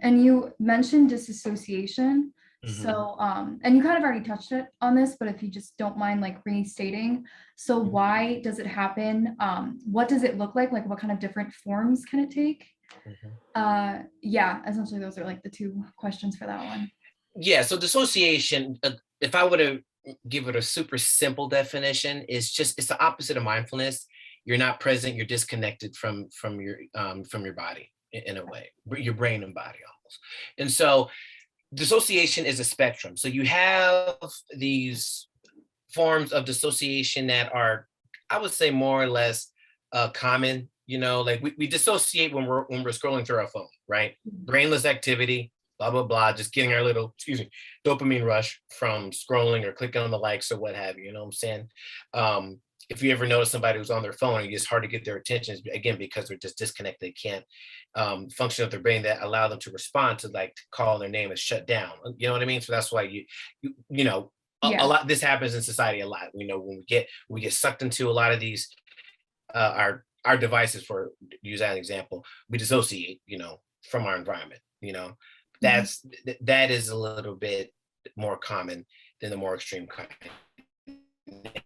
And you mentioned disassociation. Mhm. So, and you kind of already touched it on this, but if you just don't mind like restating. So Mhm. why does it happen? What does it look like? Like what kind of different forms can it take? Mhm. Yeah, essentially those are like the two questions for that one. Yeah, so dissociation, if I were to give it a super simple definition, it's the opposite of mindfulness. You're not present, you're disconnected from your body in a way, your brain and body almost. And so dissociation is a spectrum. So you have these forms of dissociation that are, I would say, more or less common. Like we dissociate when we're scrolling through our phone, right? Brainless activity, blah blah blah, just getting our little, excuse me, dopamine rush from scrolling or clicking on the likes or what have you. You know what I'm saying? If you ever notice somebody who's on their phone, it's hard to get their attention again because they're just disconnected. They can't function of their brain that allow them to respond to like to call their name is shut down. You know what I mean? So that's why you know a Yeah, lot, this happens in society a lot. When we get sucked into a lot of these our devices, for use that example, we dissociate from our environment. mhm, That is a little bit more common than the more extreme kind.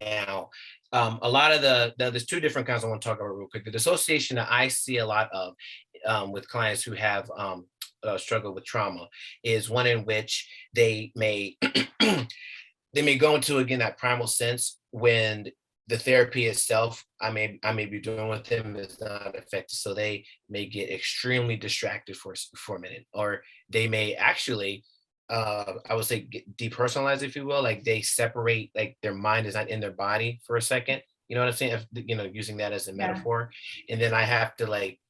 Now, a lot of there's two different kinds I want to talk about real quick. The dissociation that I see a lot of with clients who have struggle with trauma is one in which they may they may go into, again, that primal sense when the therapy itself I may be doing with them is not effective, so they may get extremely distracted for a minute, or they may actually I would say get depersonalized, if you will, like they separate, like their mind is not in their body for a second. You know what I'm saying? Using that as a yeah, metaphor, and then I have to like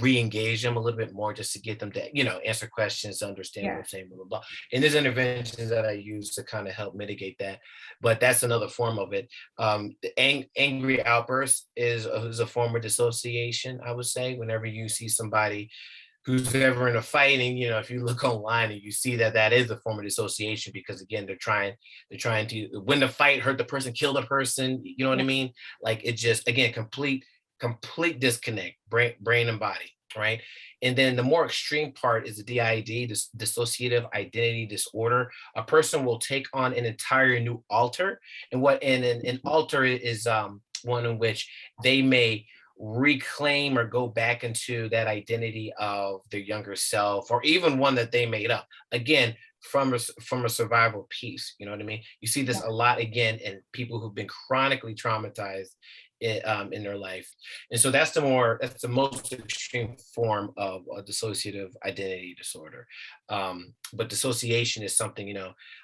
re-engage them a little bit more just to get them to answer questions, to understand what yeah, I'm saying, blah blah blah. And there's interventions that I use to kind of help mitigate that, but that's another form of it. The angry outburst is a form of dissociation, I would say. Whenever you see somebody who's ever in a fight, and if you look online and you see that that is a form of dissociation, because again they're trying to win the fight, hurt the person, kill the person, you know what yeah, I mean? Like it just, again, complete disconnect, brain and body, right? And then the more extreme part is the DID, this dissociative identity disorder. A person will take on an entire new alter, and what and an alter is one in which they may reclaim or go back into that identity of their younger self, or even one that they made up, again, from a survival piece. You know what I mean? You see this yeah, a lot, again, in people who've been chronically traumatized in their life. And so that's the most extreme form of a dissociative identity disorder. But dissociation is something,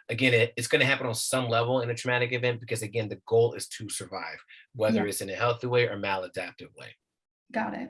again, it's going to happen on some level in a traumatic event, because again, the goal is to survive, yeah. whether it's in a healthy way or maladaptive way. Got it.